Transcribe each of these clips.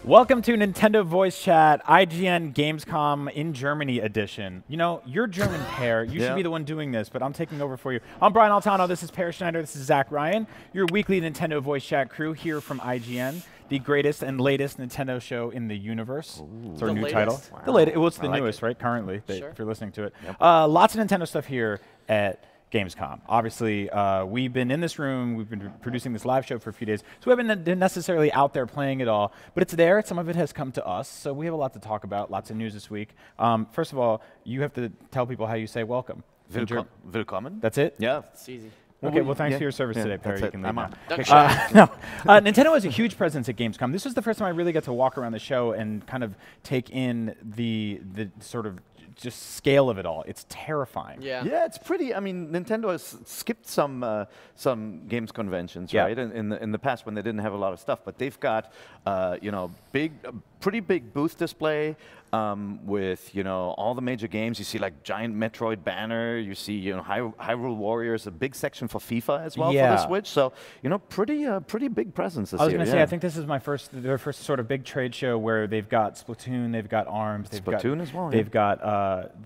Welcome to Nintendo Voice Chat, IGN Gamescom in Germany edition. You know, you're German, Pear. You should be the one doing this, but I'm taking over for you. I'm Brian Altano. This is Pear Schneider. This is Zach Ryan. Your weekly Nintendo Voice Chat crew here from IGN, the greatest and latest Nintendo show in the universe. It's our new title. Wow. The latest. Well, it's the newest, right? Currently, if you're listening to it. Yep. Lots of Nintendo stuff here at Gamescom. Obviously, we've been in this room, we've been producing this live show for a few days, so we haven't been necessarily out there playing it all, but it's there. Some of it has come to us, so we have a lot to talk about, lots of news this week. First of all, you have to tell people how you say welcome. Willkommen. That's it? Yeah. It's easy. Okay, well, thanks for your service today, Perry. You can leave now. Nintendo has a huge presence at Gamescom. This was the first time I really got to walk around the show and kind of take in the sort of just scale of it all. It's terrifying. Yeah, it's pretty. I mean, Nintendo has skipped some games conventions, right? In the past when they didn't have a lot of stuff, but they've got pretty big booth display with all the major games. You see like giant Metroid banner. You see Hyrule Warriors, a big section for FIFA as well for the Switch. So pretty big presence this year. I was going to say, I think this is their first sort of big trade show where they've got Splatoon, they've got ARMS, they've got Splatoon as well. They've got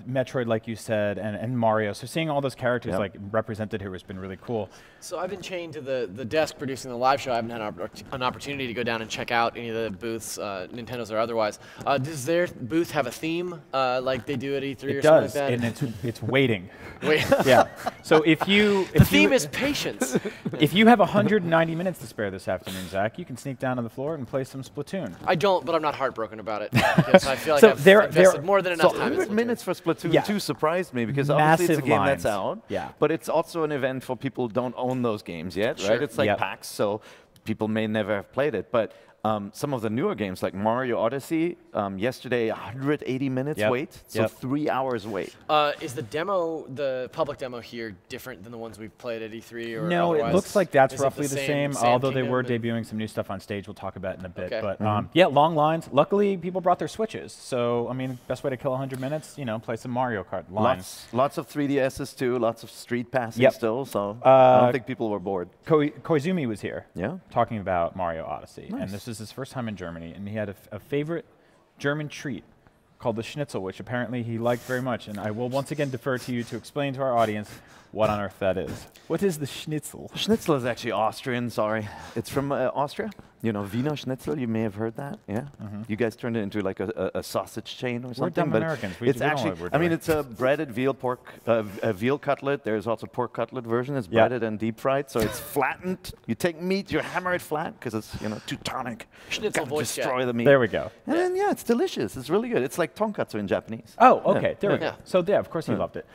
Metroid, like you said, and Mario. So seeing all those characters like represented here has been really cool. So I've been chained to the desk producing the live show. I haven't had an opportunity to go down and check out any of the booths, Nintendo's or otherwise. Does their booth have a theme like they do at E3 or something like that? And it's waiting. Wait. Yeah. So the theme is patience. If you have 190 minutes to spare this afternoon, Zach, you can sneak down to the floor and play some Splatoon. I don't, but I'm not heartbroken about it because I feel like I've invested more than enough time. 100 minutes for Splatoon 2 surprised me because obviously it's a game that's out. Yeah. But it's also an event for people who don't own those games yet, right? It's like PAX, so people may never have played it, but. Some of the newer games, like Mario Odyssey, yesterday 180 minutes wait, so 3 hours wait. Is the public demo here different than the ones we've played at E3? Or no, otherwise? It looks like that's roughly the same, although they were debuting some new stuff on stage. We'll talk about it in a bit. But yeah, long lines. Luckily, people brought their Switches. So, I mean, best way to kill 100 minutes, play some Mario Kart lines. Lots of 3DSs too, lots of street passing still, so I don't think people were bored. Koizumi was here talking about Mario Odyssey. Nice. And this is his first time in Germany, and he had a favorite German treat called the Schnitzel, which apparently he liked very much. And I will once again defer to you to explain to our audience what on earth that is. What is the Schnitzel? Schnitzel is actually Austrian, sorry. It's from Austria. Wiener Schnitzel, you may have heard that, You guys turned it into like a sausage chain or something. We're dumb Americans. It's actually, it's a breaded veal cutlet. There's also pork cutlet version. It's breaded and deep fried, so it's flattened. You take meat, you hammer it flat because it's too tonic. Schnitzel voice destroy the meat. There we go. And then it's delicious. It's really good. It's like tonkatsu in Japanese. Oh, okay. There we go. So of course he loved it.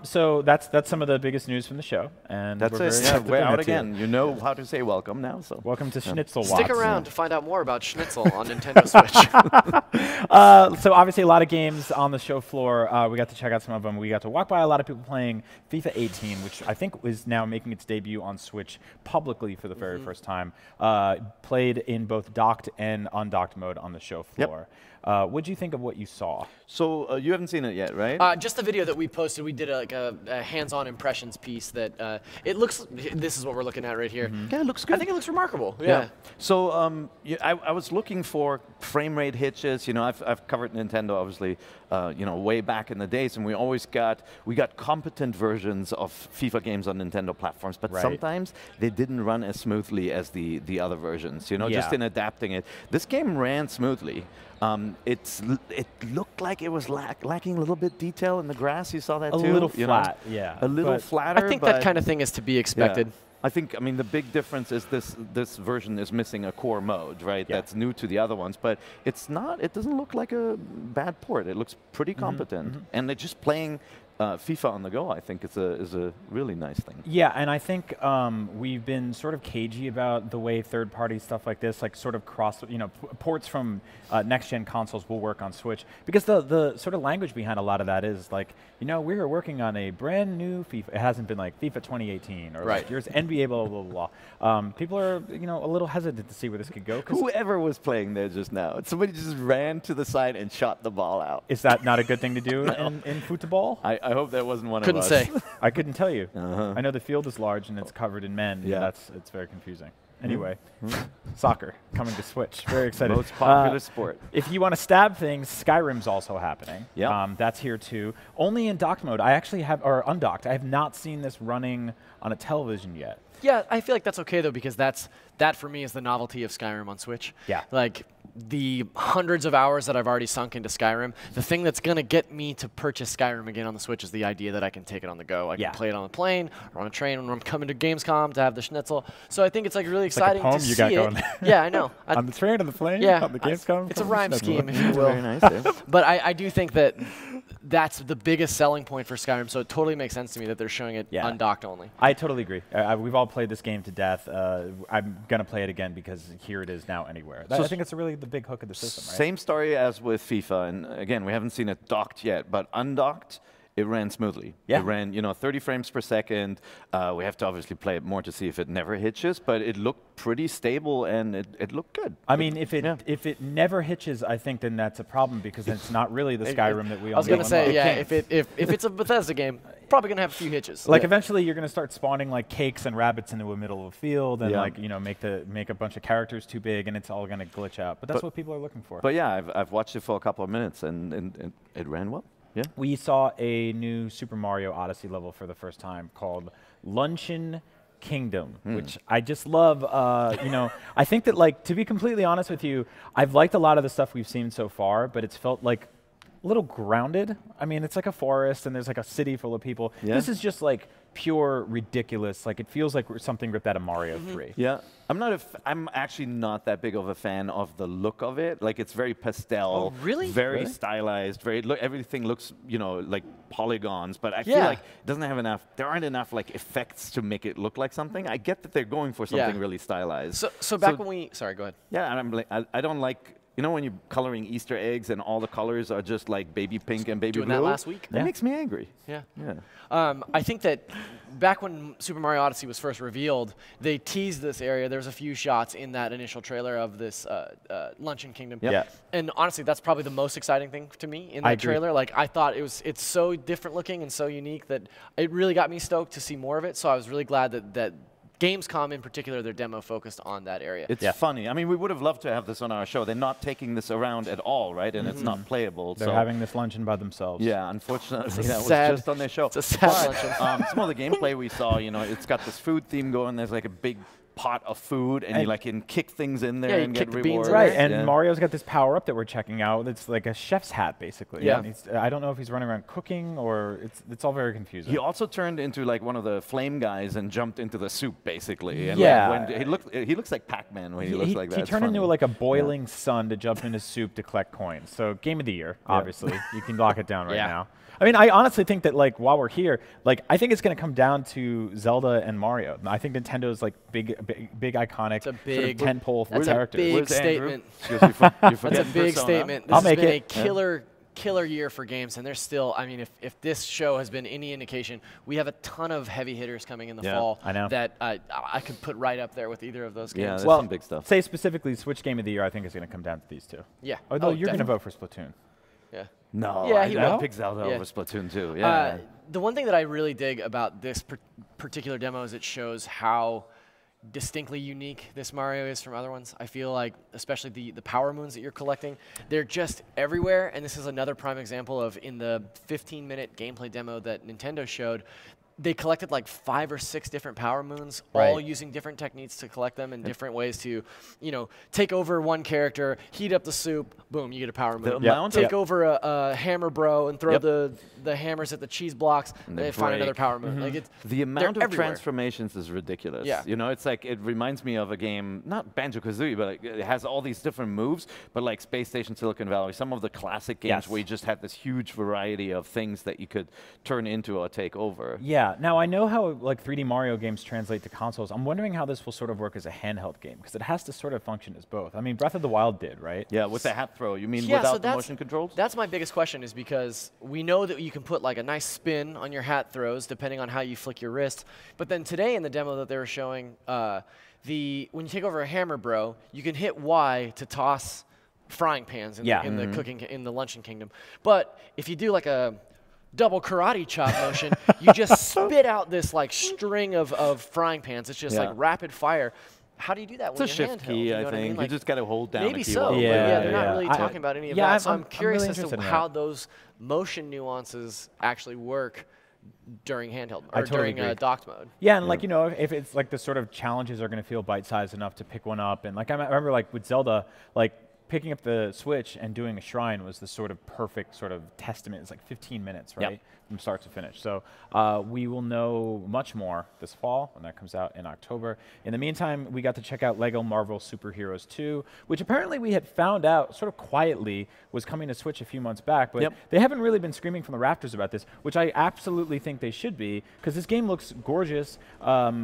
So that's some of the biggest news from the show, and that's it. We're out again. You know how to say welcome now. So welcome to Schnitzel. Stick around to find out more about Schnitzel on Nintendo Switch. So obviously a lot of games on the show floor. We got to check out some of them. We got to walk by a lot of people playing FIFA 18, which I think is now making its debut on Switch publicly for the very first time. Played in both docked and undocked mode on the show floor. What did you think of what you saw? So you haven't seen it yet, right? Just the video that we posted. We did a hands-on impressions piece that it looks. This is what we're looking at right here. Yeah, it looks good. I think it looks remarkable. Yeah. So I was looking for frame rate hitches. I've covered Nintendo obviously, way back in the days, and we got competent versions of FIFA games on Nintendo platforms, but sometimes they didn't run as smoothly as the other versions. Just in adapting it. This game ran smoothly. It looked like it was lacking a little bit detail in the grass. You saw that too? A little flat, A little flatter. I think that kind of thing is to be expected. Yeah. I think, the big difference is this version is missing a core mode, right? That's new to the other ones, but it doesn't look like a bad port. It looks pretty competent. And just playing FIFA on the go, I think, is a really nice thing. Yeah, and I think we've been sort of cagey about the way third-party stuff like this, like sort of ports from next-gen consoles will work on Switch, because the sort of language behind a lot of that is like, we are working on a brand new FIFA. It hasn't been like FIFA 2018 or like here's NBA blah blah blah blah. People are a little hesitant to see where this could go. Whoever was playing there just now, somebody just ran to the side and shot the ball out. Is that not a good thing to do in football? I hope that wasn't one Couldn't of us. say. I couldn't tell you. I know the field is large and it's covered in men. Yeah. It's very confusing. Anyway, soccer coming to Switch. Very excited. Most popular sport. If you want to stab things, Skyrim's also happening. Yeah. That's here too. Only in docked mode. I actually have, or undocked. I have not seen this running on a television yet. Yeah, I feel like that's okay though, because that for me is the novelty of Skyrim on Switch. Yeah. Like the hundreds of hours that I've already sunk into Skyrim, the thing that's gonna get me to purchase Skyrim again on the Switch is the idea that I can take it on the go. I can play it on a plane or on a train when I'm coming to Gamescom to have the schnitzel. So I think it's like really exciting like a poem to you see got it. going. Yeah, I know. On the train, on the plane, yeah, on the Gamescom. It's a rhyme scheme, if you will. Very nice. Yeah. But I do think that that's the biggest selling point for Skyrim, so it totally makes sense to me that they're showing it undocked only. I totally agree. We've all played this game to death. I'm going to play it again because here it is now anywhere. So I think it's really the big hook of the system, right? Same story as with FIFA, and again, we haven't seen it docked yet, but undocked, it ran smoothly. Yeah. It ran, 30 frames per second. We have to obviously play it more to see if it never hitches, but it looked pretty stable and it looked good. I mean, if it never hitches, I think then that's a problem because it's not really the Skyrim that we all I was going to say, yeah, can't. if it's a Bethesda game, probably going to have a few hitches. Like eventually you're going to start spawning like cakes and rabbits into the middle of a field and like, make a bunch of characters too big and it's all going to glitch out. But that's what people are looking for. But yeah, I've watched it for a couple of minutes and it ran well. Yeah. We saw a new Super Mario Odyssey level for the first time called Luncheon Kingdom, which I just love. I think that, like, to be completely honest with you, I've liked a lot of the stuff we've seen so far, but it's felt like a little grounded. I mean, it's like a forest and there's like a city full of people. Yeah. This is just like pure ridiculous. Like it feels like something ripped out of Mario 3. Yeah, I'm actually not that big of a fan of the look of it. Like it's very pastel, very stylized, everything looks, like polygons. But I feel like it doesn't have enough. There aren't enough like effects to make it look like something. I get that they're going for something really stylized. So back when we, sorry, go ahead. Yeah, and I'm like, I don't like. When you're coloring Easter eggs and all the colors are just like baby pink and baby blue? Doing that last week? That makes me angry. Yeah. I think that back when Super Mario Odyssey was first revealed, they teased this area. There was a few shots in that initial trailer of this Luncheon Kingdom. Yeah. And honestly, that's probably the most exciting thing to me in that trailer. Like I thought it's so different looking and so unique that it really got me stoked to see more of it. So I was really glad that Gamescom in particular, their demo focused on that area. It's funny. I mean, we would have loved to have this on our show. They're not taking this around at all, right? And it's not playable. They're having this luncheon by themselves. Yeah, unfortunately, that was sad, just on their show. It's a sad luncheon. Some of the gameplay we saw, it's got this food theme going. There's like a big pot of food, and you can kick things in there and get rewards. Right, and Mario's got this power-up that we're checking out. It's like a chef's hat, basically. Yeah. I don't know if he's running around cooking or it's all very confusing. He also turned into like one of the flame guys and jumped into the soup, basically. And yeah. He looks like Pac-Man when he looks like that. He turned into like a boiling sun to jump into soup to collect coins. So game of the year, obviously. You can lock it down right now. I mean, I honestly think that, like, while we're here, like, I think it's going to come down to Zelda and Mario. I think Nintendo's, like, big iconic sort of tentpole characters. That's a big statement. That's a big statement. This I'll has make been it. a killer year for games, and there's still, I mean, if this show has been any indication, we have a ton of heavy hitters coming in the fall that I could put right up there with either of those games. Yeah, there's some big stuff. Say specifically Switch Game of the Year, I think is going to come down to these two. Yeah. Although you're going to vote for Splatoon. Yeah. No, yeah, I picked Zelda over Splatoon 2. Yeah. The one thing that I really dig about this particular demo is it shows how distinctly unique this Mario is from other ones. I feel like, especially the power moons that you're collecting, they're just everywhere, and this is another prime example of, in the 15-minute gameplay demo that Nintendo showed, they collected like 5 or 6 different power moons, all using different techniques to collect them and different ways to, take over one character, heat up the soup, boom, you get a power moon. Take over a hammer bro and throw the hammers at the cheese blocks, and they find another power moon. Like the amount of transformations is ridiculous. Yeah. It's like, it reminds me of a game, not Banjo-Kazooie, but it has all these different moves, but like Space Station Silicon Valley, some of the classic games where you just had this huge variety of things that you could turn into or take over. Yeah. Now I know how like 3D Mario games translate to consoles. I'm wondering how this will sort of work as a handheld game, because it has to sort of function as both. I mean, Breath of the Wild did, right? Yeah, with the hat throw. You mean without the motion controls? That's my biggest question, is because we know that you can put like a nice spin on your hat throws depending on how you flick your wrist. But then today in the demo that they were showing, when you take over a hammer bro, you can hit Y to toss frying pans in the Luncheon Kingdom. But if you do like a double karate chop motion, you just spit out this like string of frying pans. It's just like rapid fire. how do you do that It's when a you're shift handheld? key, You know I what think. mean? Like, You just got to hold down maybe the so. keyboard. Yeah, they're not yeah. really talking about any of yeah, that. So I'm curious really as to interested in how that. those motion nuances actually work during handheld or totally during agree. docked mode. Yeah, and like, you know, if it's like the sort of challenges are going to feel bite-sized enough to pick one up, and like I remember like with Zelda, like picking up the Switch and doing a shrine was the sort of perfect sort of testament. It's like 15 minutes, right, Yep. from start to finish. So we will know much more this fall when that comes out in October. In the meantime, we got to check out Lego Marvel Superheroes 2, which apparently we had found out sort of quietly was coming to Switch a few months back, but they haven't really been screaming from the rafters about this, which I absolutely think they should be, because this game looks gorgeous.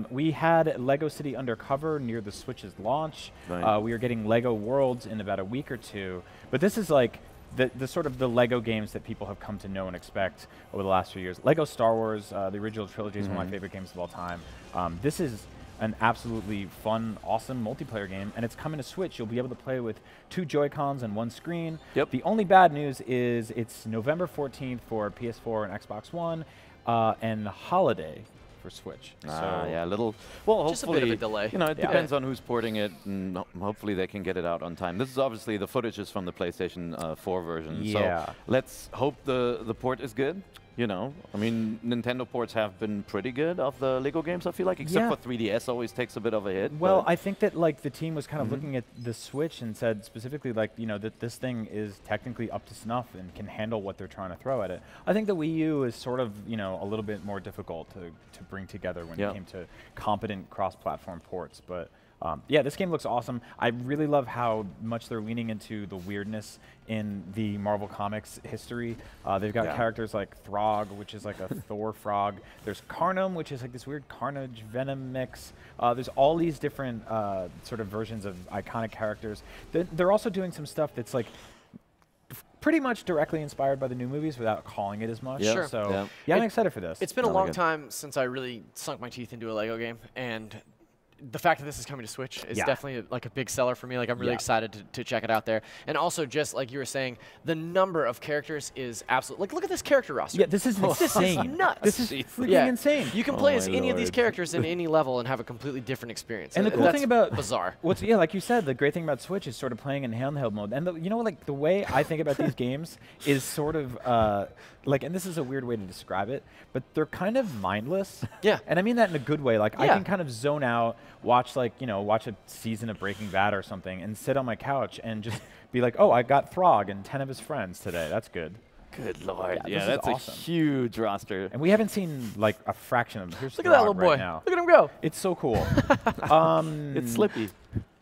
We had Lego City Undercover near the Switch's launch. Right. We are getting Lego Worlds in about a week or two, but this is like the sort of the Lego games that people have come to know and expect over the last few years. Lego Star Wars, the original trilogy, is one of my favorite games of all time. This is an absolutely fun, awesome multiplayer game, and it's coming to Switch. You'll be able to play with 2 Joy-Cons and 1 screen. Yep. The only bad news is it's November 14th for PS4 and Xbox One, and holiday for Switch. So Yeah, a little. Well, Just a hopefully, bit of a delay. You know, it Yeah. depends on who's porting it, and hopefully they can get it out on time. This is obviously the footage is from the PlayStation 4 version. Yeah. So let's hope the port is good. You know, I mean, Nintendo ports have been pretty good of the Lego games, I feel like, except for 3DS always takes a bit of a hit. Well, I think that like the team was kind of looking at the Switch and said specifically like, you know, that this thing is technically up to snuff and can handle what they're trying to throw at it. I think the Wii U is sort of, you know, a little bit more difficult to bring together when it came to competent cross-platform ports, but yeah, this game looks awesome. I really love how much they're leaning into the weirdness in the Marvel Comics history. They've got characters like Throg, which is like a Thor frog. There's Carnum, which is like this weird Carnage Venom mix. There's all these different sort of versions of iconic characters. They're also doing some stuff that's like pretty much directly inspired by the new movies without calling it as much. Yeah. Sure. So yeah, I'm excited for this. It's been a long time since I really sunk my teeth into a Lego game, and the fact that this is coming to Switch is definitely like a big seller for me. Like I'm really excited to check it out there. And also, just like you were saying, the number of characters is absolutely like look at this character roster. Yeah, this is insane. This is nuts. This is freaking insane. You can play as any of these characters in any level and have a completely different experience. And the cool thing about bizarre. Like you said, the great thing about Switch is sort of playing in handheld mode. And you know, like the way I think about these games is sort of like, and this is a weird way to describe it, but they're kind of mindless. Yeah. And I mean that in a good way. Like I can kind of zone out, watch like, you know, watch a season of Breaking Bad or something and sit on my couch and just be like, oh, I got Throg and 10 of his friends today. That's good. Good Lord. Yeah, That's awesome. a huge roster. And we haven't seen like a fraction of them. Here's Look at that little Throg boy. right now. Look at him go. It's so cool. It's Slippy.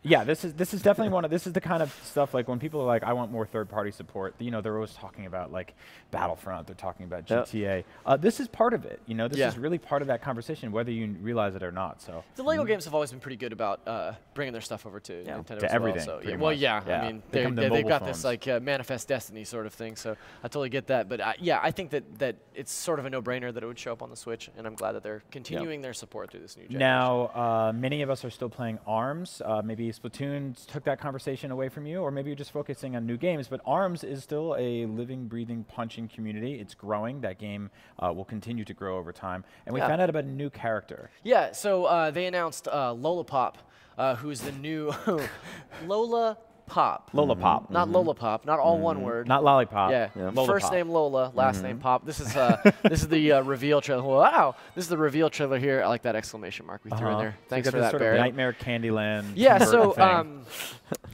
Yeah, this is definitely this is the kind of stuff like when people are like, I want more third-party support. You know, they're always talking about like Battlefront. They're talking about GTA. This is part of it. You know, this is really part of that conversation, whether you realize it or not. So the Lego games have always been pretty good about bringing their stuff over to Nintendo to as everything. Well. So, pretty well, much. I mean, they've got this like manifest destiny sort of thing. So I totally get that. But I think that it's sort of a no-brainer that it would show up on the Switch, and I'm glad that they're continuing their support through this new generation. Now, many of us are still playing ARMS. Maybe Splatoon took that conversation away from you, or maybe you're just focusing on new games. But ARMS is still a living, breathing, punching community. It's growing. That game will continue to grow over time. And we found out about a new character. Yeah, so they announced Lola Pop, who's the new Lola Pop. Lola Pop. Not Lola Pop, not all one word. Not Lollipop. Yeah. Lola First Pop. name Lola, last name Pop. This is this is the reveal trailer. Wow, this is the reveal trailer here. I like that exclamation mark we threw in there. Thanks so for this that, sort Barry. of Nightmare Candyland. Yeah. So thing.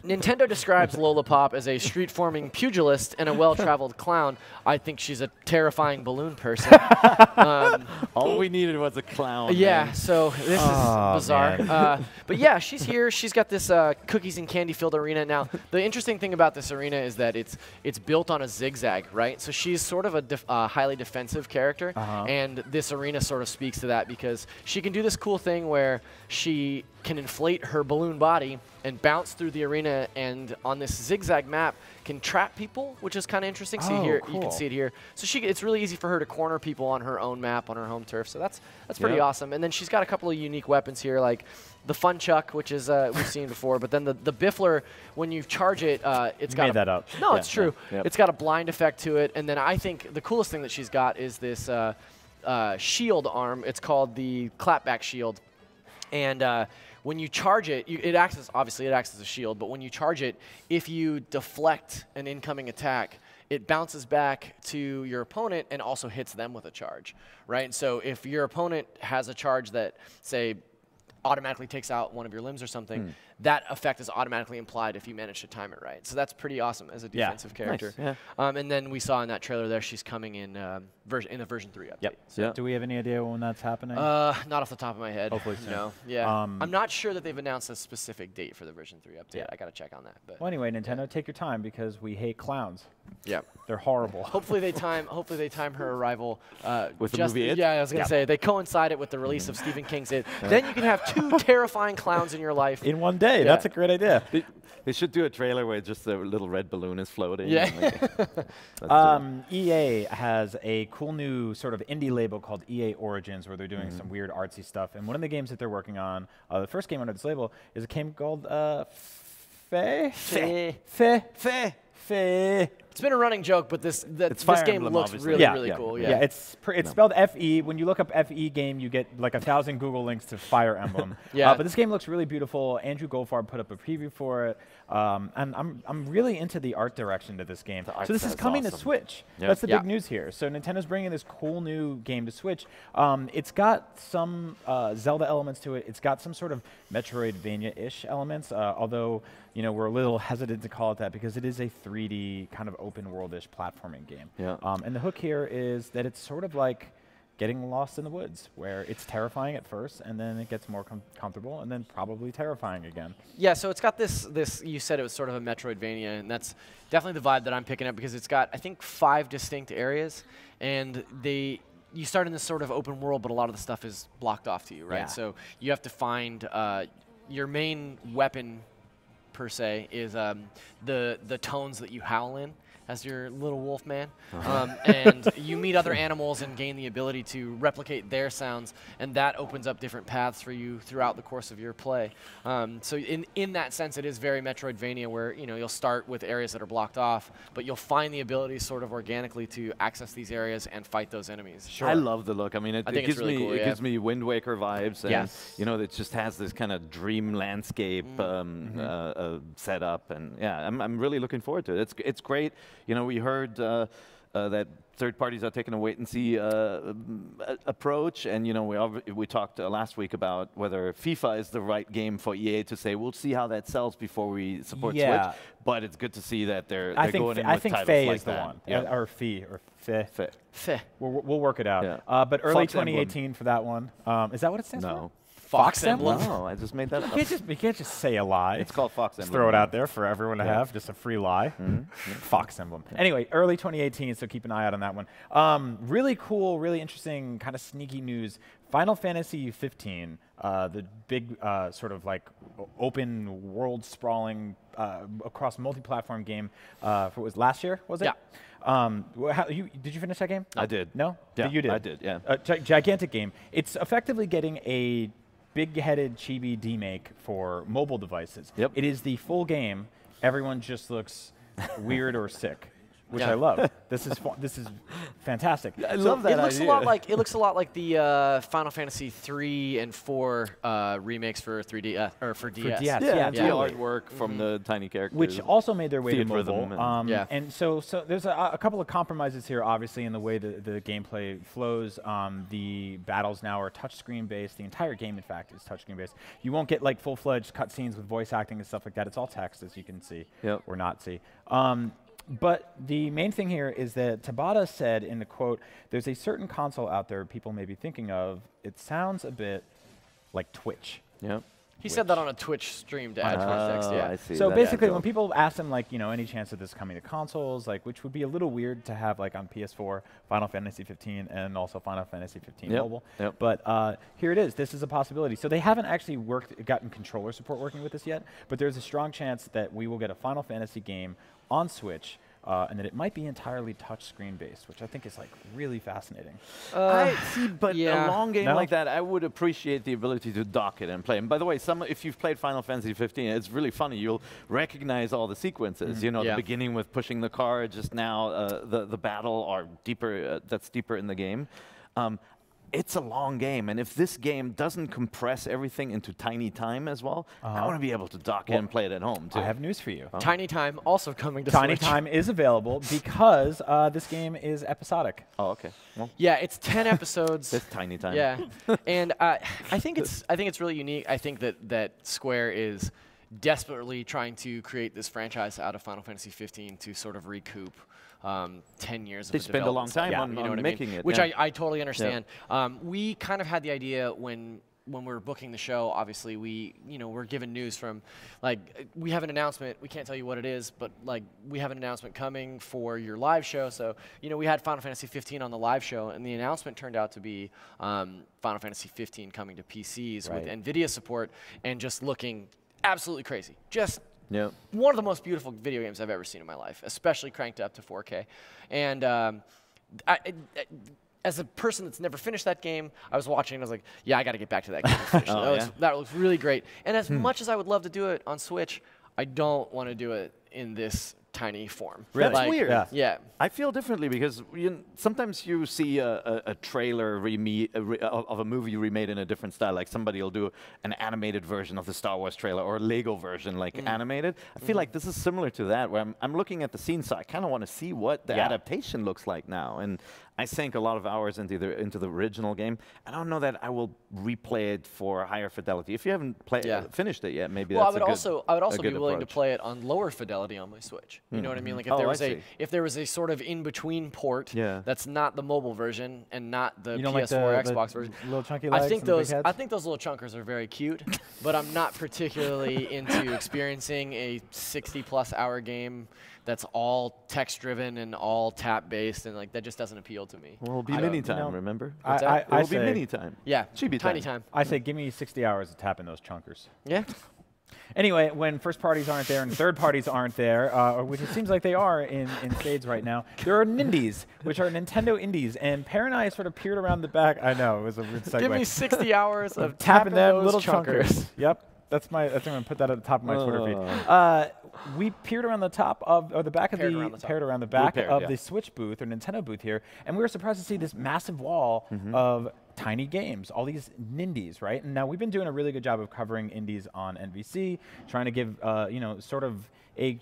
Nintendo describes Lola Pop as a street-forming pugilist and a well-traveled clown. I think she's a terrifying balloon person. All we needed was a clown. Yeah, man. so this is bizarre. But yeah, she's here. She's got this cookies and candy-filled arena. Now, the interesting thing about this arena is that it's built on a zigzag, right? So she's sort of a highly defensive character, and this arena sort of speaks to that because she can do this cool thing where she can inflate her balloon body and bounce through the arena, and on this zigzag map can trap people, which is kind of interesting. See here, you can see it here. So it's really easy for her to corner people on her own map, on her home turf. So that's pretty awesome. And then she's got a couple of unique weapons here, like the Fun Chuck, which is we've seen before. But then the Biffler, when you charge it, it's got made that up. No, it's true. Yep. It's got a blind effect to it. And then I think the coolest thing that she's got is this shield arm. It's called the clapback shield. And when you charge it, obviously it acts as a shield, but when you charge it, if you deflect an incoming attack, it bounces back to your opponent and also hits them with a charge, right? So if your opponent has a charge that, say, automatically takes out one of your limbs or something, that effect is automatically implied if you manage to time it right. So that's pretty awesome as a defensive character. Nice. Yeah. And then we saw in that trailer there, she's coming in the version 3 update. Yep. So do we have any idea when that's happening? Not off the top of my head. Hopefully soon. No. Yeah. I'm not sure that they've announced a specific date for the version 3 update. I got to check on that. But well, anyway, Nintendo, take your time because we hate clowns. Yeah. They're horrible. Hopefully they time her arrival with the movie It? Yeah, I was going to say they coincide it with the release of Stephen King's It. Then you can have 2 terrifying clowns in your life in one day. That's a great idea. They should do a trailer where just a little red balloon is floating. Yeah. EA has a cool new sort of indie label called EA Origins where they're doing some weird artsy stuff. And one of the games that they're working on, the first game under this label, is a game called Fe. It's been a running joke, but this game looks really cool. Yeah, it's spelled F-E. When you look up F-E game, you get like 1,000 Google links to Fire Emblem. But this game looks really beautiful. Andrew Goldfarb put up a preview for it, and I'm really into the art direction to this game. So this is coming to Switch. That's the big news here. So Nintendo's bringing this cool new game to Switch. It's got some Zelda elements to it. It's got some sort of Metroidvania-ish elements, although we're a little hesitant to call it that because it is a 3D kind of open world-ish platforming game. And the hook here is that it's sort of like getting lost in the woods, where it's terrifying at first, and then it gets more comfortable, and then probably terrifying again. Yeah, so it's got this, you said it was sort of a Metroidvania, and that's definitely the vibe that I'm picking up because it's got, I think, 5 distinct areas, and you start in this sort of open world, but a lot of the stuff is blocked off to you, right? So you have to find your main weapon, per se, is the tones that you howl in as your little wolf man. And you meet other animals and gain the ability to replicate their sounds, and that opens up different paths for you throughout the course of your play. So in that sense, it is very Metroidvania, where you'll start with areas that are blocked off, but you'll find the ability sort of organically to access these areas and fight those enemies. I love the look. I mean, it gives me it gives me Wind Waker vibes, and it just has this kind of dream landscape setup, and I'm really looking forward to it. It's great. We heard that third parties are taking a wait-and-see approach, and we talked last week about whether FIFA is the right game for EA to say we'll see how that sells before we support Switch. But it's good to see that they're going in with titles Fe like is the that. one, or Fee, or Fe. Fe. We'll work it out. But early 2018 for that one. Is that what it stands for? Fox Emblem? No, I just made that up. You can't just say a lie. It's called Fox Emblem. Just throw it out there for everyone to have, just a free lie. Fox Emblem. Anyway, early 2018, so keep an eye out on that one. Really cool, really interesting, kind of sneaky news. Final Fantasy 15, the big sort of like open world sprawling across multi-platform game for what was last year, was it? Did you finish that game? I did. No? Yeah, you did? I did, yeah. Gigantic game. It's effectively getting a big-headed chibi demake for mobile devices. It is the full game. Everyone just looks weird or sick, which I love. This is fantastic. I love that it looks idea. It looks a lot like the Final Fantasy 3 and 4 remakes for 3D or for DS. Yeah, the artwork from the tiny characters, which also made their way to mobile. And so there's a couple of compromises here, obviously, in the way the gameplay flows. The battles now are touchscreen based. The entire game, in fact, is touchscreen based. You won't get like full-fledged cutscenes with voice acting and stuff like that. It's all text, as you can see or not see. But the main thing here is that Tabata said in the quote, there's a certain console out there people may be thinking of. It sounds a bit like Twitch. He said that on a Twitch stream to add context. I see. So basically, when people ask him, like, any chance of this coming to consoles, like, which would be a little weird to have, like, on PS4, Final Fantasy 15, and also Final Fantasy 15 mobile. But here it is. This is a possibility. So they haven't actually gotten controller support working with this yet, but there's a strong chance that we will get a Final Fantasy game on Switch, and that it might be entirely touchscreen based, which I think is like really fascinating. I see, but a long game like that, I would appreciate the ability to dock it and play. And by the way, if you've played Final Fantasy 15, it's really funny. You'll recognize all the sequences. The beginning with pushing the car, just now the battle are deeper. That's deeper in the game. it's a long game, and if this game doesn't compress everything into tiny time as well, I want to be able to dock in and play it at home too. I have news for you. Tiny Time also coming to Tiny Switch. Time is available because this game is episodic. Oh, okay. Well, Yeah, it's 10 episodes. it's Tiny Time. Yeah, and I think it's really unique. I think that Square is desperately trying to create this franchise out of Final Fantasy 15 to sort of recoup 10 years of They spend a long time on you know what making I mean? it, Which yeah. I totally understand. We kind of had the idea when we were booking the show. Obviously, we're given news from, like, we have an announcement. We can't tell you what it is, but like we have an announcement coming for your live show. So we had Final Fantasy 15 on the live show, and the announcement turned out to be Final Fantasy 15 coming to PCs with NVIDIA support and just looking absolutely crazy. Just one of the most beautiful video games I've ever seen in my life, especially cranked up to 4K. And as a person that's never finished that game, I was watching and I was like, yeah, I got to get back to that game and finish it. That looks really great. And as much as I would love to do it on Switch, I don't want to do it in this tiny form. Really? That's weird. Yeah. I feel differently because sometimes you see a trailer of a movie remade in a different style. Like somebody will do an animated version of the Star Wars trailer or a Lego version, like animated. I feel like this is similar to that, where I'm looking at the scene, so I kind of want to see what the adaptation looks like now. And I sank a lot of hours into the original game. I don't know that I will replay it for higher fidelity. If you haven't finished it yet, maybe that's a good I would also be willing approach. to play it on lower fidelity on my Switch. You know what I mean? Like if there was a sort of in-between port that's not the mobile version and not the PS4 Xbox version. Little chunky legs I think and big heads? I think those little chunkers are very cute, but I'm not particularly into experiencing a 60+ hour game that's all text-driven and all tap-based, and like that just doesn't appeal to me. Well, it'll be mini time, remember? It'll be mini time. Yeah, Chibi tiny time. I say give me 60 hours of tapping those chunkers. Yeah. Anyway, when first parties aren't there and third parties aren't there, which it seems like they are in spades right now, there are Nindies, which are Nintendo indies. And Per and I sort of peered around the back. I know, it was a weird segue. Give me 60 hours of tapping them those little chunkers. Yep. I'm going to put that at the top of my Twitter feed. We peered around the top of, or the back of the Switch booth or Nintendo booth here, and we were surprised to see this massive wall of tiny games, all these Nindies, right? And now we've been doing a really good job of covering indies on NVC, trying to give, sort of a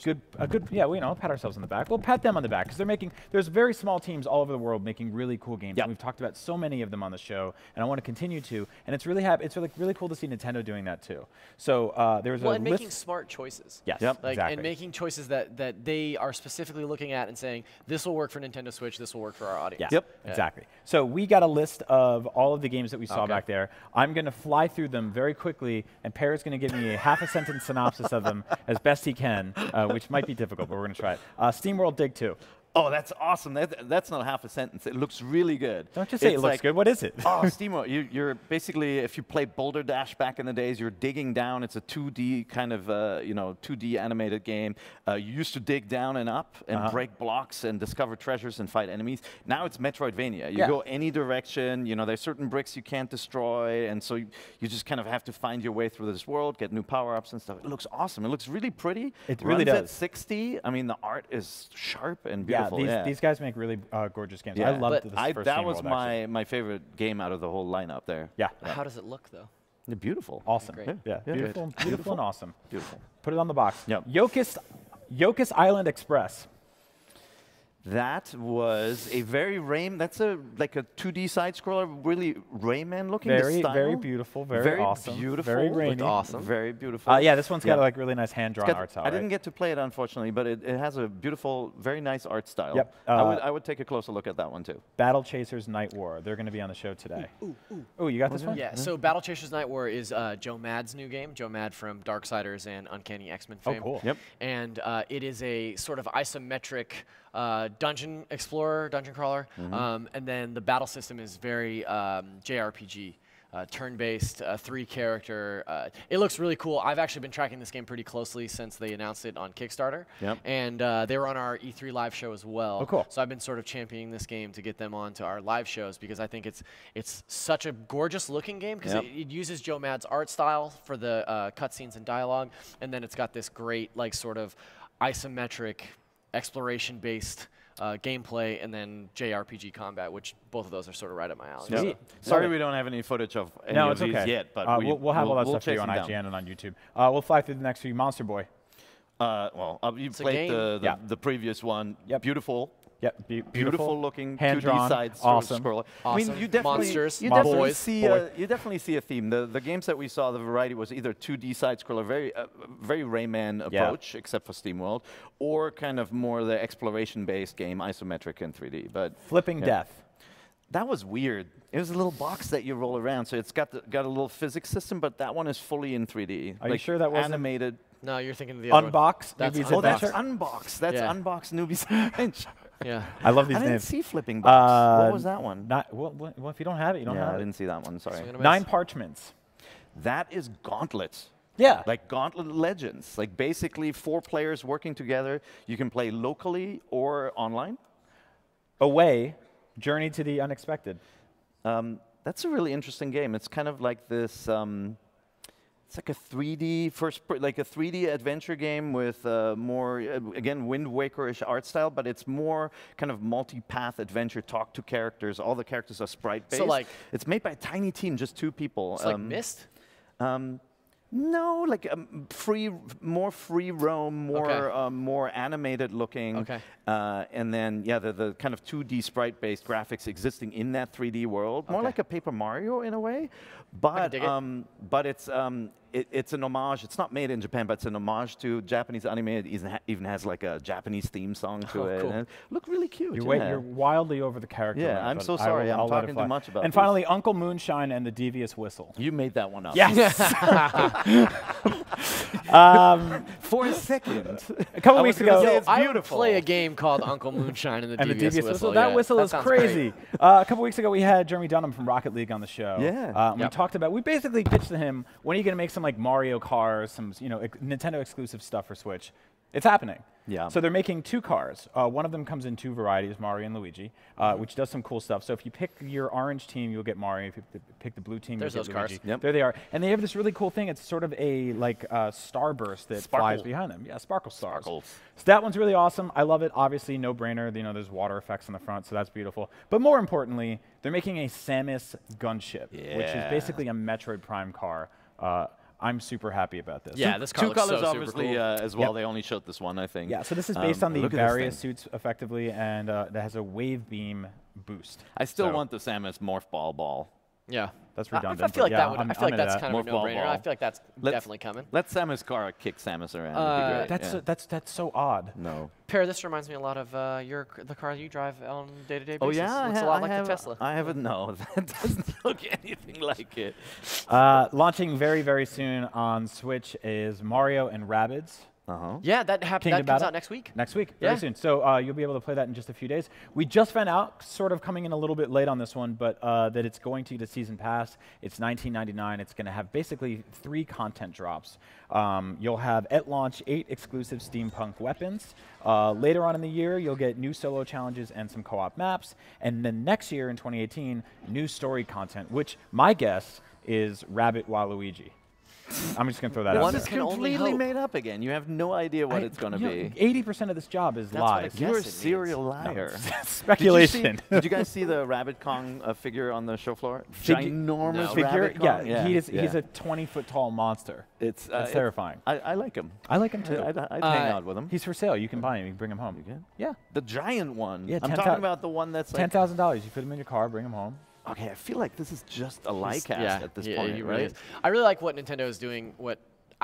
good, pat ourselves on the back. We'll pat them on the back because there's very small teams all over the world making really cool games. And we've talked about so many of them on the show, and I want to continue to. And it's really cool to see Nintendo doing that too. So there's a list. Making smart choices. Yes, exactly. And making choices that they are specifically looking at and saying, this will work for Nintendo Switch, this will work for our audience. Yeah. Exactly. So we got a list of all of the games that we saw back there. I'm going to fly through them very quickly, and Per's going to give me a half-a-sentence synopsis of them as best he can. Which might be difficult, but we're going to try it. Steamworld Dig 2. Oh, that's awesome. That's not half a sentence. It looks really good. Don't just say it looks good. What is it? Oh, Steamworld. You're basically, if you play Boulder Dash back in the days, you're digging down. It's a 2D kind of, 2D animated game. You used to dig down and up and break blocks and discover treasures and fight enemies. Now it's Metroidvania. You go any direction. There's certain bricks you can't destroy, and so you just kind of have to find your way through this world, get new power-ups and stuff. It looks awesome. It looks really pretty. It really does. At 60. I mean, the art is sharp and beautiful. These guys make really gorgeous games. I loved this first that was Steamworld, my favorite game out of the whole lineup there. Yeah. How does it look, though? They're beautiful. Awesome. Great. Yeah. Beautiful and awesome. Beautiful. Put it on the box. Yep. Yokis Island Express. That was a very that's like a 2D side scroller, really Rayman looking. Very beautiful, very awesome, beautiful, very rainy, awesome, very beautiful. Yeah, this one's got like really nice hand drawn art style. I didn't get to play it unfortunately, but it has a beautiful, very nice art style. Yep. I would take a closer look at that one too. Battle Chasers Night War. They're going to be on the show today. Ooh, you got this one? Yeah. So Battle Chasers Night War is Joe Mad's new game. Joe Mad from Darksiders and Uncanny X-Men fame. Oh, cool. Yep. And it is a sort of isometric dungeon explorer, dungeon crawler, and then the battle system is very JRPG, turn-based, 3-character. It looks really cool. I've actually been tracking this game pretty closely since they announced it on Kickstarter, and they were on our E3 live show as well. Oh, cool. So I've been sort of championing this game to get them onto our live shows because I think it's such a gorgeous-looking game because it uses Joe Mad's art style for the cutscenes and dialogue, and then it's got this great like sort of isometric exploration-based gameplay, and then JRPG combat, which both of those are sort of right up my alley. Yeah. So. Sorry we don't have any footage of any of these yet, but we'll have all that stuff for you on chase IGN and on YouTube. We'll fly through the next few. Monster Boy. You played the previous one. Yep. Beautiful. Yep, beautiful looking, hand-drawn, 2D side awesome. scroller. Awesome. I mean, you definitely, Monsters, you definitely see a theme. The games that we saw, the variety was either 2D side scroller, very Rayman approach, except for SteamWorld, or kind of more the exploration-based game, isometric and 3D. But Flipping Death. That was weird. It was a little box that you roll around, so it's got a little physics system, but that one is fully in 3D. Are you sure that wasn't animated? No, you're thinking of the other Unbox? one. Newbie's That's Adventure? Unbox. That's Unbox Newbie's Adventure. Yeah. I love these I didn't names. see Flipping Box. What was that one? Well, if you don't have it, you don't have I it. didn't see that one. Sorry. 9 Parchments. That is Gauntlet. Yeah. Like Gauntlet Legends. Like basically 4 players working together. You can play locally or online. Away, Journey to the Unexpected. That's a really interesting game. It's kind of like this. It's like a 3D like a 3D adventure game with more again Wind Waker-ish art style, but it's more kind of multi-path adventure. Talk to characters. All the characters are sprite-based. So like it's made by a tiny team, just 2 people. It's like Myst. No, like more free roam, more animated looking. Okay. And then the kind of 2D sprite-based graphics existing in that 3D world, more like a Paper Mario in a way. But it's an homage. It's not made in Japan, but it's an homage to Japanese anime. It even has like a Japanese theme song to it. Cool. And it look really cute. You're wildly over the character. Yeah, I'm so sorry. I'm talking too much about And this. finally, Uncle Moonshine and the Devious Whistle. You made that one up. Yes. For a second. A couple weeks ago, it's I beautiful. play a game called Uncle Moonshine and the Devious Whistle. That Yeah, whistle is sounds crazy. great. A couple weeks ago, we had Jeremy Dunham from Rocket League on the show. Yeah. We talked about. We basically pitched to him, when are you going to make some like Mario cars, some Nintendo exclusive stuff for Switch? It's happening. Yeah. So they're making 2 cars. One of them comes in 2 varieties, Mario and Luigi, which does some cool stuff. So if you pick your orange team, you'll get Mario. If you pick the blue team, There's you'll get those Luigi. cars. Yep. There they are. And they have this really cool thing. It's sort of a starburst that flies behind them. Yeah, sparkle stars. Sparkles. So that one's really awesome. I love it. Obviously, no brainer. There's water effects on the front, so that's beautiful. But more importantly, they're making a Samus gunship, which is basically a Metroid Prime car. I'm super happy about this. Yeah, this car 2 looks colors, so obviously, super cool. as well. They only showed this one, I think. Yeah, so this is based on the look at this various thing. suits, effectively, and that has a wave beam boost. I still So want the Samus Morph Ball. Yeah. That's I redundant. feel like but yeah, that would. I'm I feel like into that's that. kind of a More no-brainer. ball. I feel like that's definitely coming. Let Samus car kick Samus around. It'd be great. That's so odd. No. Pear, this reminds me a lot of the car you drive on a day-to-day basis. Oh yeah, Looks a lot like the Tesla. I haven't. No, that doesn't look anything like it. Launching very, very soon on Switch is Mario and Rabbids. Yeah, that comes out next week. Next week, very soon. So you'll be able to play that in just a few days. We just found out, sort of coming in a little bit late on this one, but that it's going to the season pass. It's $19.99. It's going to have basically 3 content drops. You'll have at launch 8 exclusive steampunk weapons. Later on in the year, you'll get new solo challenges and some co-op maps. And then next year, in 2018, new story content, which my guess is Rabbit Waluigi. I'm just going to throw that out One there. It's can only completely hope. made up again. You have no idea what it's going to be. 80% of this job is That's what lies. I You're a guess it serial liar. Speculation. Did you guys see the Rabbit Kong figure on the show floor? Ginormous No. Figure, Rabbit Kong. he's a 20-foot tall monster. It's terrifying. I like him. I like him too. I'd hang out with him. He's for sale. You can buy him. You can bring him home. You can? Yeah. The giant one. Yeah, I'm 10,000 talking about the one that's like. $10,000. You put him in your car, bring him home. Okay, I feel like this is just a Lycast Yeah, at this yeah, point, he right? really is. I really like what Nintendo is doing.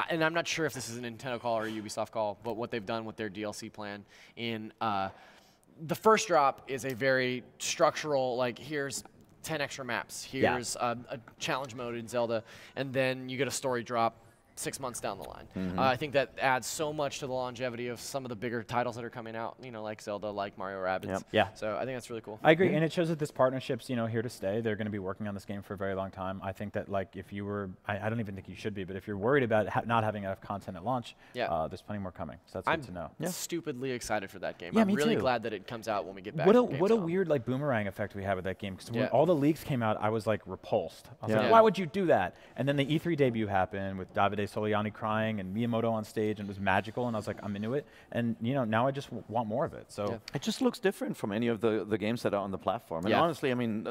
And I'm not sure if this is a Nintendo call or a Ubisoft call, but what they've done with their DLC plan in the first drop is a very structural, like here's 10 extra maps, here's a challenge mode in Zelda, and then you get a story drop 6 months down the line. I think that adds so much to the longevity of some of the bigger titles that are coming out, like Zelda, like Mario Rabbids. Yep. Yeah. So I think that's really cool. I agree, and it shows that this partnership's here to stay. They're going to be working on this game for a very long time. I think that if you were, I don't even think you should be, but if you're worried about not having enough content at launch, there's plenty more coming. So that's good to know. I'm stupidly excited for that game. Yeah, I'm me really too. glad that it comes out when we get back. What a Gamescom. weird boomerang effect we had with that game, because when all the leaks came out, I was repulsed. I was Yeah. like, why would you do that? And then the E3 debut happened with Davide Soleani crying and Miyamoto on stage, and it was magical, and I was like, I'm into it. And now I just want more of it. So it just looks different from any of the games that are on the platform. And honestly, I mean,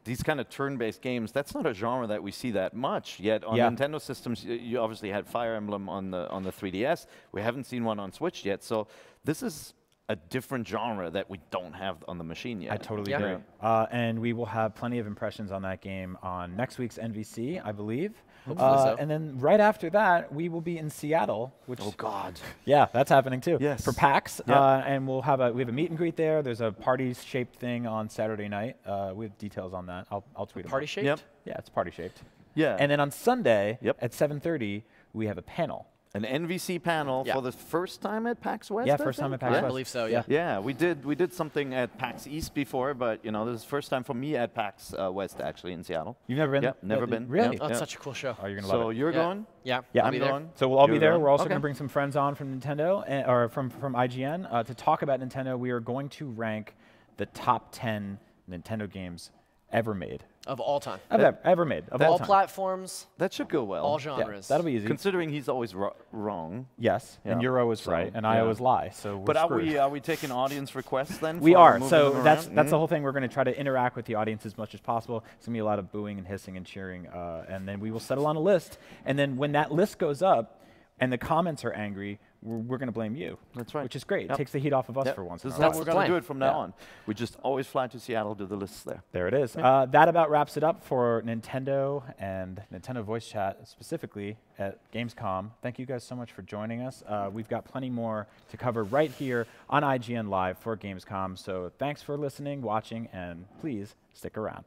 these kind of turn-based games, that's not a genre that we see that much yet. On Nintendo systems, you obviously had Fire Emblem on the 3DS. We haven't seen one on Switch yet. So this is a different genre that we don't have on the machine yet. I totally agree. And we will have plenty of impressions on that game on next week's NVC, I believe. Hopefully so. And then right after that, we will be in Seattle, which yeah, that's happening too. Yes. For PAX, and we have a meet and greet there. There's a party-shaped thing on Saturday night. We have details on that. I'll tweet them. Party-shaped? Yep. Yeah, it's party-shaped. Yeah. And then on Sunday at 7:30, we have a panel. An NVC panel for the first time at PAX West. Yeah, first time at PAX West. I believe so. Yeah. Yeah, we did something at PAX East before, but this is the first time for me at PAX West actually in Seattle. You've never been? Yeah, never been. Really? Yep. Oh, it's such a cool show. Oh, you're gonna love it. So you're going? Yeah. Yeah, I'll be there. going. So we'll all be You're there. going. We're also Okay. going to bring some friends on from Nintendo, or from IGN, to talk about Nintendo. We are going to rank the top 10 Nintendo games ever made. Of all time. Ever made. Of all All time. platforms, That should go well. all Yeah, genres. that'll be easy. Considering he's always wrong. Yes, and Yeah. Euro is So, right, and I always lie. So we're But screwed. are we taking audience requests then? We for are. moving So them that's around? the whole thing. We're going to try to interact with the audience as much as possible. It's going to be a lot of booing and hissing and cheering, and then we will settle on a list. And then when that list goes up, and the comments are angry, we're going to blame you. That's right. Which is great. Yep. It takes the heat off of us Yep. for once. This is in our how lives. we're going to do it from now Yeah. on. We just always fly to Seattle, do the lists there. There it is. That about wraps it up for Nintendo and Nintendo Voice Chat, specifically at Gamescom. Thank you guys so much for joining us. We've got plenty more to cover right here on IGN Live for Gamescom. So thanks for listening, watching, and please stick around.